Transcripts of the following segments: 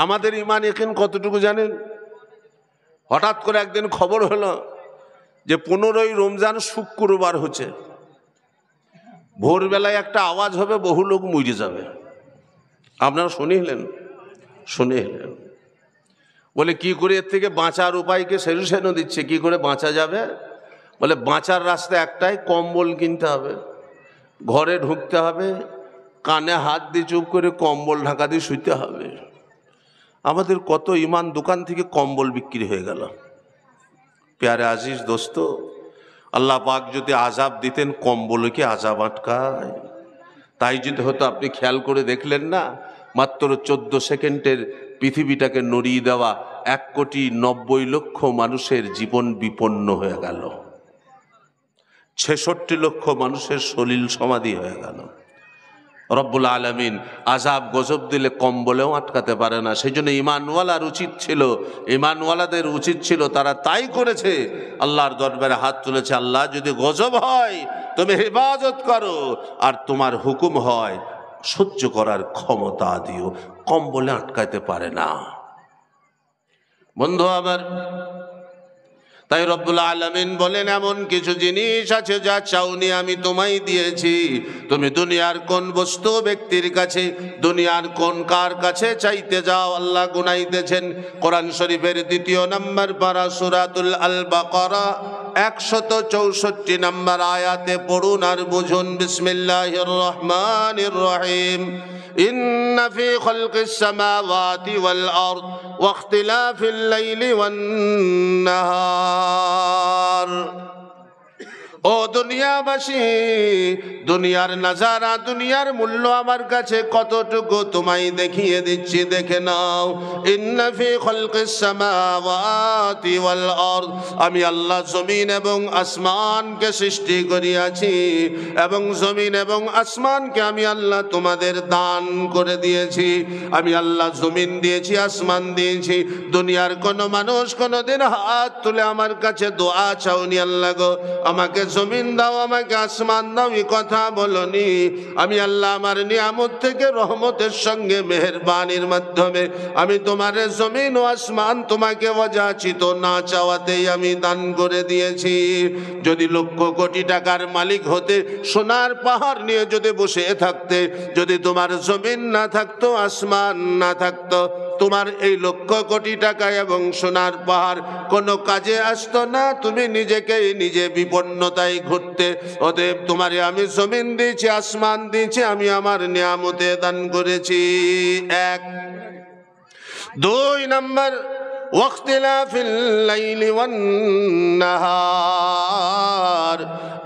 আমাদের ইমান ইয়াকিন কতটুকু জানেন? হঠাৎ করে একদিন খবর হলো যে 15ই রমজান শুক্রবার হচ্ছে, ভোরবেলায় একটা আওয়াজ হবে, বহু লোক মরে যাবে। আপনারা শুনিলেন? বলে কি করে এর থেকে বাঁচার উপায়কে সলিউশনও দিচ্ছে, কি করে বাঁচা যাবে। বলে বাঁচার রাস্তা একটাই, কম্বল কিনতে হবে, ঘরে ঢুকতে হবে, কানে হাত দিয়ে চুপ করে কম্বল ঢাকা দিয়ে শুইতে হবে। আমাদের কত ইমান দোকান থেকে কম্বল বিক্রি হয়ে গেল। প্যারে আজিজ দোস্ত, আল্লাহ পাক যদি আযাব দিতেন, কম্বলকে আযাব আটকায়। তাই যদি হতো, আপনি খেয়াল করে দেখলেন না, মাত্র 14 সেকেন্ডের পৃথিবীটাকে নড়িয়ে দেওয়া 1,90,00,000 মানুষের জীবন বিপন্ন হয়ে গেল, 66 লক্ষ মানুষের সলিল সমাধি হয়ে গেল। রব্বুল আলামিন আযাব গজব দিলে কম্বলেও আটকাতে পারে না। সেই জন্য ইমানওয়ালাদের উচিত ছিল তারা তাই করেছে, আল্লাহর দরবারে হাত তুলেছে, আল্লাহ যদি গজব হয় তুমি হেফাজত করো, আর তোমার হুকুম হয় সহ্য করার ক্ষমতা দিও। কম্বলে আটকাতে পারে না বন্ধু আমার। তাই রব্বুল আলামিন বলেন, এমন কিছু জিনিস আছে যা চাওনি আমি তোমায় দিয়েছি। তুমি দুনিয়ার কোন বস্তু ব্যক্তির কাছে, দুনিয়ার কোন কার কাছে চাইতে যাও, আল্লাহ গুনাইতেছেন। কোরআন শরীফের 2 নম্বর পারা সূরাতুল আল বাকারা 164 নম্বর আয়াতে পড়ুন আর বুঝুন। বিসমিল্লাহির রহমানির রহিম। ইন্না ফি খালকিস সামাওয়াতি ওয়াল আরদ ওয়া ইখতিলাফিল লাইলি ওয়ান নাহার। ও দুনিয়াবাসী, দুনিয়ার নাজারা, দুনিয়ার মূল্য আমার কাছে কতটুকু তোমায় দেখিয়ে দিচ্ছি, দেখে নাও। ইন্না ফি খালকিস সামাওয়াতি ওয়াল আরদ, আমি আল্লাহ জমিন এবং আসমানকে সৃষ্টি করিয়াছি, এবং জমিন এবং আসমানকে আমি আল্লাহ তোমাদের দান করে দিয়েছি। আমি আল্লাহ জমিন দিয়েছি, আসমান দিয়েছি। দুনিয়ার কোনো মানুষ কোনোদিন হাত তুলে আমার কাছে দোয়া চাওনি, আল্লাহ গো আমাকে জমিন দাও, আমাকে আসমান দাও, এই কথা বলনি। আমি আল্লাহ আমার নিয়ামত থেকে রহমতের সঙ্গে মেহেরবানির মাধ্যমে আমি তোমার জমিন ও আসমান তোমাকে অযাচিত না চাওয়াতেই আমি দান করে দিয়েছি। যদি লক্ষ কোটি টাকার মালিক হতে, সোনার পাহাড় নিয়ে যদি বসে থাকতে, যদি তোমার জমিন না থাকতো, আসমান না থাকতো, তোমার এই লক্ষ কোটি টাকা এবং সোনার পাহাড় কোনো কাজে আসতো না। তুমি নিজেকেই নিজে বিপন্নতায় ঘুরতে। অতএব তোমারে আমি জমিন দিয়েছি, আসমান দিয়েছি, আমি আমার নিয়ামতে দান করেছি। 1 2 নম্বর ওয়াখতিলাফিল লাইলি ওয়ান নাহার,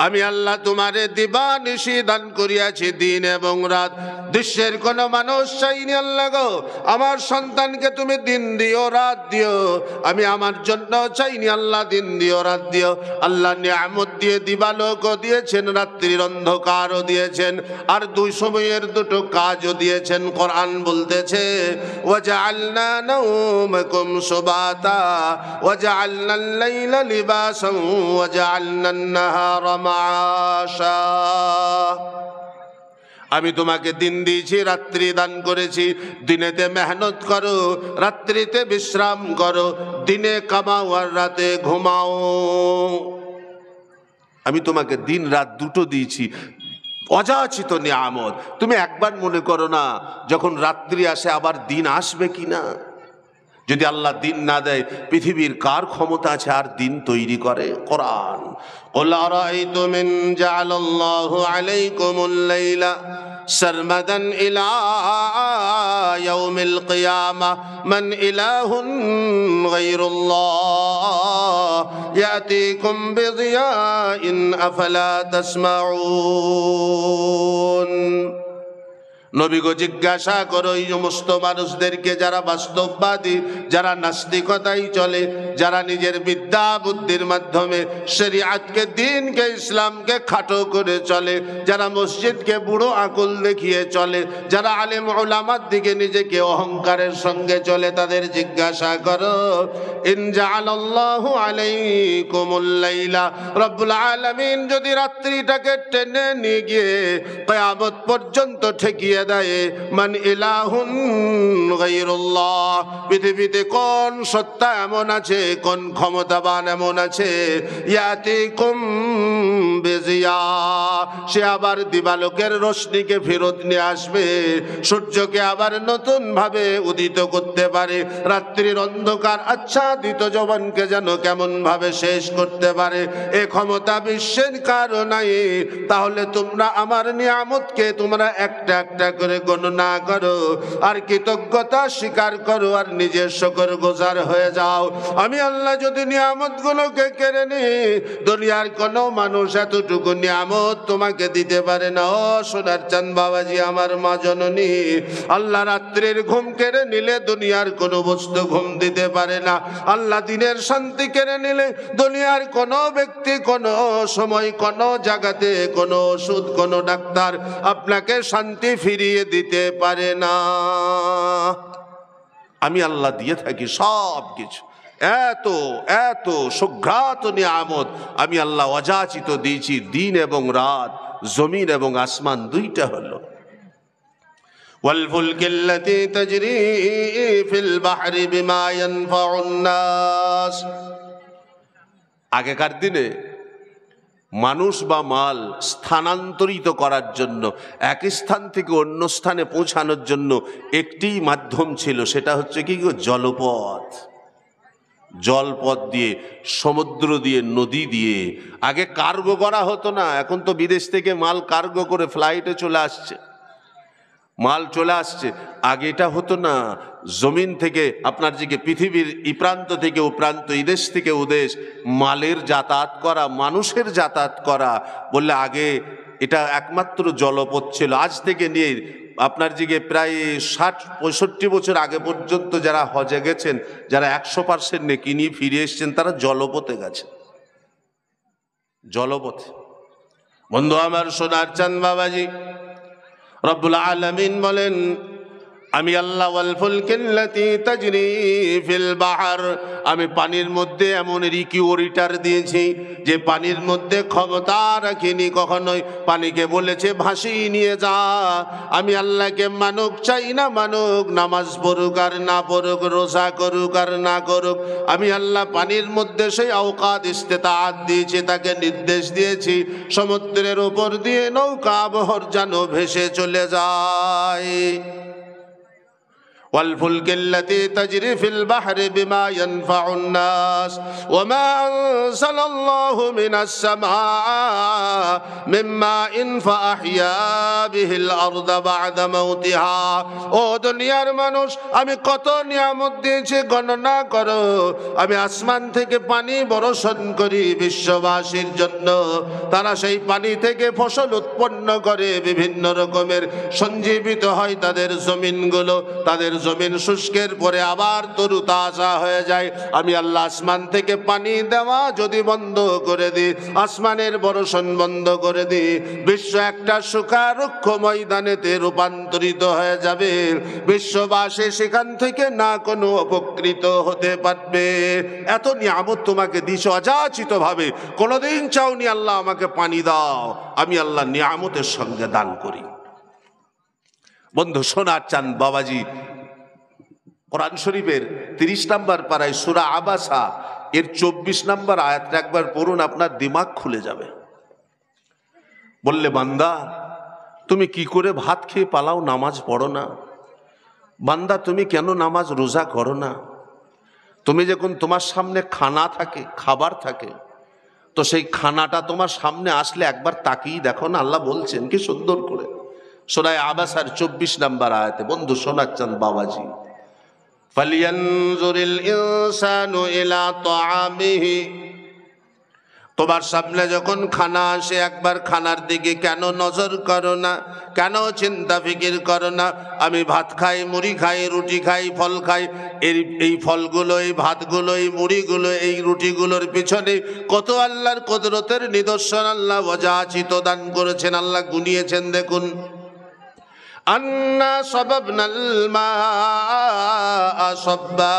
আমি আল্লাহ তোমারে দিবানিশি দান করিয়াছি, দিন এবং রাত। বিশ্বের কোন মানুষ চাইনি আল্লাহ গো আমার সন্তানকে তুমি দিন দিও রাত দিও, আমি আমার জন্য চাইনি আল্লাহ দিন দিও রাত দিও। আল্লাহ নিয়ামত দিয়ে দিবালোকও দিয়েছেন, রাত্রির অন্ধকারও দিয়েছেন, আর 2 সময়ের 2টো কাজও দিয়েছেন। কোরআন বলতেছে, ওয়াজআলনা নাওমাকুম সুবাতা ওয়াজআলনাল লাইলা লিবাসান ওয়াজআলনান নাহারা মাআশা। আমি তোমাকে দিন দিয়েছি, রাত্রি দান করেছি। দিনেতে মেহনত করো, রাত্রিতে বিশ্রাম করো, দিনে কামাও আর রাতে ঘুমাও। আমি তোমাকে দিন রাত 2টো দিয়েছি, অযাচিত নিয়ামত। তুমি একবার মনে করো না, যখন রাত্রি আসে আবার দিন আসবে কিনা? যদি আল্লাহ দিন না দেয়, পৃথিবীর কার ক্ষমতা আছে আর দিন তৈরি করে? কোরআন, কুল আরাআইতুম ইন জাআলাল্লাহু আলাইকুমুল লাইলা সারমাদান ইলা ইয়াউমিল কিয়ামাহ মান ইলাহুন গায়রুল্লাহ ইয়াতিকুম বিদিয়াইন আফালা তাসমাউন। নবী গো জিজ্ঞাসা করো এই সমস্ত মানুষদেরকে যারা বাস্তববাদী, যারা নাস্তিকতায় চলে, যারা নিজের বিদ্যা বুদ্ধির মাধ্যমে শরীয়তকে, দ্বীনকে, ইসলামকে খাটো করে চলে, যারা মসজিদকে বুড়ো আকুল দেখিয়ে চলে, যারা আলেম উলামার দিকে নিজেকে অহংকারের সঙ্গে চলে, তাদের জিজ্ঞাসা করো, ইন জাআলাল্লাহু আলাইকুমুল লাইলা, রব্বুল আলামিন যদি রাত্রিটাকে টেনে নিয়ে গিয়ে কিয়ামত পর্যন্ত ঠেকিয়ে দেয় মান ইলাহুন গায়রুল্লাহ, পৃথিবীতে কোন সত্তা এমন আছে, কোন ক্ষমতাবান এমন আছে, ইয়াতিকুম বিজিয়া, সে আবার দিবালোকের রশ্মিকে ফেরত নিয়ে আসবে, সূর্যকে আবার নতুন ভাবে উদিত করতে পারে, রাত্রির অন্ধকার আচ্ছাদিত জবানকে যেন কেমন ভাবে শেষ করতে পারে, এ ক্ষমতা বিশ্বের কারো নাই। তাহলে তোমরা আমার নিয়ামতকে তোমরা একটা একটা করে গণনা করো, আর কৃতজ্ঞতা স্বীকার করো, আর নিজের শুকরগুজার হয়ে যাও। আমি আল্লাহ যদি নিয়ামত গুলোকে কেড়ে নি, দুনিয়ার কোনো মানুষ এতটুকু নিয়ামত তোমাকে দিতে পারে না। ও সোনার চাঁদ বাবাজি, আমার মা জননী, আল্লাহ রাত্রির ঘুম কেড়ে নিলে দুনিয়ার কোনো বস্তু ঘুম দিতে পারে না। আল্লাহ দিনের শান্তি কেড়ে নিলে দুনিয়ার কোনো ব্যক্তি, কোনো সময়, কোনো জায়গাতে, কোনো ওষুধ, কোনো ডাক্তার আপনাকে শান্তি ফিরিয়ে দিতে পারে না। আমি আল্লাহ দিয়ে থাকি সব কিছু। এত এত সুঘ্রাত নিয়ামত আমি আল্লাহ অযাচিত দিয়েছি। দিন এবং রাত, জমিন এবং আসমান দুইটা হলো। والفلك التي تجري في البحر بما ينفع الناس। আগেকার দিনে মানুষ বা মাল স্থানান্তরিত করার জন্য, এক স্থান থেকে অন্য স্থানে পৌঁছানোর জন্য একটি মাধ্যম ছিল, সেটা হচ্ছে কি, জলপথ। জলপথ দিয়ে, সমুদ্র দিয়ে, নদী দিয়ে। আগে কার্গো করা হতো না, এখন তো বিদেশ থেকে মাল কার্গো করে ফ্লাইটে চলে আসছে, মাল চলে আসছে। আগে এটা হতো না, জমিন থেকে আপনার যে পৃথিবীর এই প্রান্ত থেকে ও প্রান্ত, এই দেশ থেকে ও দেশ মালের যাতায়াত করা, মানুষের যাতায়াত করা, বললে আগে এটা একমাত্র জলপথ ছিল। আজ থেকে নিয়ে আপনার যে প্রায় 60-65 বছর আগে পর্যন্ত যারা হজে গেছেন, যারা 100% নেকি নিয়ে ফিরে এসছেন, তারা জলপথে গেছে, জলপথে। বন্ধু আমার, সোনার চাঁদ বাবাজি, রব্বুল আলামিন বলেন, আমি আল্লাহ ওয়াল ফুলকিল্লাতি তাজরি ফিল বাহর, আমি পানির মধ্যে এমন রিকিউরিটার দিয়েছি যে পানির মধ্যে ক্ষমতা রাখিনি কখনোই। পানিকে বলেছে ভাসিয়ে নিয়ে যা। আমি আল্লাহকে মানুক চাই না মানুক, নামাজ পড়ুক আর না পড়ুক, রোজা করুক আর না করুক, আমি আল্লাহ পানির মধ্যে সেই আওকাত ইস্তেতাআত দিয়েছি, তাকে নির্দেশ দিয়েছি সমুদ্রের উপর দিয়ে নৌকা বহর যেন ভেসে চলে যায়। والفلك التي تجري في البحر بما ينفع الناس وما أنزل الله من السماء من ماء فأحيا به الأرض بعد موتها। ও দুনিয়ার মানুষ, আমি কত নিয়ামত দিয়েছি গণনা করো। আমি আসমান থেকে পানি বর্ষণ করি বিশ্ববাসীর জন্য, তারা সেই পানি থেকে ফসল উৎপন্ন করে, বিভিন্ন রকমের সঞ্জীবিত হয় তাদের জমিনগুলো, তাদের জমিন শুষ্কের পরে আবার তরু তাজা হয়ে যায়। আমি আল্লাহ আসমান থেকে পানি দেওয়া যদি বন্ধ করে দিই, আসমানের বর্ষণ বন্ধ করে দিই, বিশ্ব একটা শুকা রুক্ষ ময়দানেতে রূপান্তরিত হয়ে যাবে। বিশ্ববাসী সেখান থেকে না কোনো উপকৃত হতে পারবে। এত নিয়ামত তোমাকে দিছ অযাচিত ভাবে, কোনোদিন চাওনি আল্লাহ আমাকে পানি দাও, আমি আল্লাহ নিয়ামতের সঙ্গে দান করি। বন্ধু সোনার চাঁদ বাবাজি, কোরআন শরীফের 30 নম্বর পারায় সূরা আবাসা এর 24 নম্বর আয়াতটা একবার পড়ুন, আপনার দিমাগ খুলে যাবে। বললে, বান্দা তুমি কি করে ভাত খেয়ে পালাও, নামাজ পড়ো না? বান্দা তুমি কেন নামাজ রোজা করো না? তুমি যখন তোমার সামনে খানা থাকে, খাবার থাকে, তো সেই খানাটা তোমার সামনে আসলে একবার তাকিয়ে দেখো না। আল্লাহ বলছেন কি সুন্দর করে সূরা আবাসার 24 নম্বর আয়াতে। বন্ধু সোনার চাঁদ বাবাজি, ফালিয়ানজুরিল ইনসানু ইলা তাআমিহি, তোমার সামনে যখন খানা আসে একবার খানার দিকে কেন নজর করো না? কেন চিন্তা ফিকির করো না? আমি ভাত খাই, মুড়ি খাই, রুটি খাই, ফল খাই, এই ফলগুলো, এই ভাতগুলো, এই মুড়িগুলো, এই রুটিগুলোর পিছনে কত আল্লাহর কুদরতের নিদর্শন আল্লাহ অযাচিত দান করেছেন, আল্লাহ গুনিয়েছেন। দেখুন, আন্না সাবাবনাল মা সাব্বা,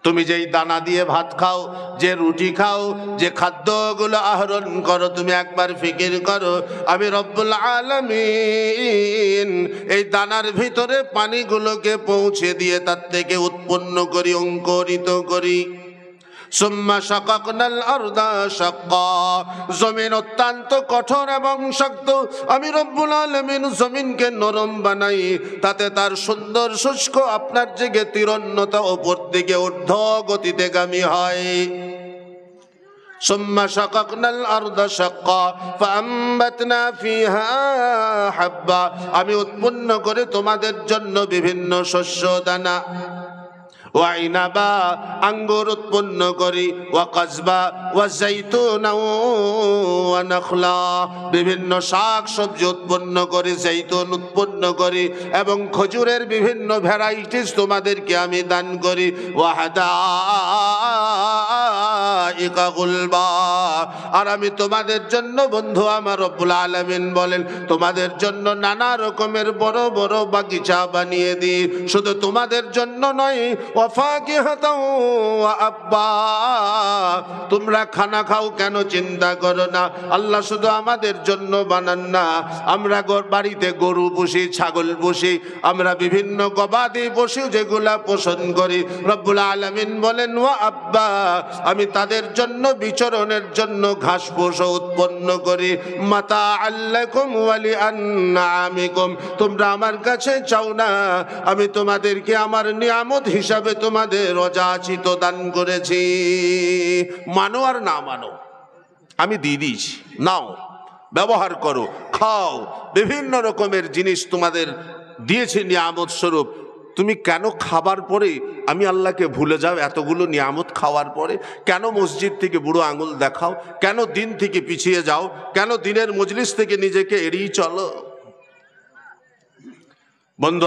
তুমি যেই দানা দিয়ে ভাত খাও, যে রুটি খাও, যে খাদ্যগুলো আহরণ করো, তুমি একবার ফিকির করো আমি রব্বুল আলামিন এই দানার ভিতরে পানিগুলোকে পৌঁছে দিয়ে তার থেকে উৎপন্ন করি, অঙ্কুরিত করি। সুম্মা শাকাকনাল আরদা শাক্কা, জমিন অত্যন্ত কঠোর এবং শক্ত, আমি রব্বুল আলামিন জমিনকে নরম বানাই, তাতে তার সুন্দর শুষ্ক আপনার দিকে তীরন্নতা উপর দিকে ঊর্ধ্ব গতিতে গামী হয়। সুম্মা শাকাকনাল আরদা শাক্কা ফাআমবাতনা ফিহা হাব্বা, আমি উৎপন্ন করে তোমাদের জন্য বিভিন্ন শস্য দানা, ওয়া ইনাবা আঙ্গুর উৎপন্ন করি, ওয়া কাজবা ওয়া জাইতুনা ওয়া নাখলা, বিভিন্ন শাক সবজি উৎপন্ন করি, জৈতুন উৎপন্ন করি এবং খজুরের বিভিন্ন ভ্যারাইটিস তোমাদেরকে আমি দান করি। ওয়া হাদাইকা গুলবা, আর আমি তোমাদের জন্য বন্ধু আমার রব্বুল আলামিন বলেন তোমাদের জন্য নানা রকমের বড় বড় বাগিচা বানিয়ে দিই। শুধু তোমাদের জন্য নয়, তোমরা খানা খাও কেন চিন্তা করো না, আল্লাহ শুধু আমাদের জন্য বানান না, আমরা বাড়িতে গরু পুষি, ছাগল পুষি, আমরা বিভিন্ন গবাদি পশু যেগুলা পোষণ করি, রব্বুল আলামিন বলেন ওয়া আব্বা, আমি তাদের জন্য বিচরণের জন্য ঘাস পোষ উৎপন্ন করি। মাতা আল্লাকুম ওয়া লিআনআমিকুম, তোমরা আমার কাছে চাও না, আমি তোমাদেরকে আমার নিয়ামত হিসাবে তোমাদের অযাচিত দান করেছি। মানো আর না মানো, আমি দিয়ে দিয়েছি, নাও, ব্যবহার করো, খাও, বিভিন্ন রকমের জিনিস তোমাদের দিয়েছি নিয়ামত স্বরূপ। তুমি কেন খাবার পরে আমি আল্লাহকে ভুলে যাও? এতগুলো নিয়ামত খাওয়ার পরে কেন মসজিদ থেকে বুড়ো আঙুল দেখাও? কেন দিন থেকে পিছিয়ে যাও? কেন দিনের মজলিস থেকে নিজেকে এড়িয়ে চলো? বন্ধু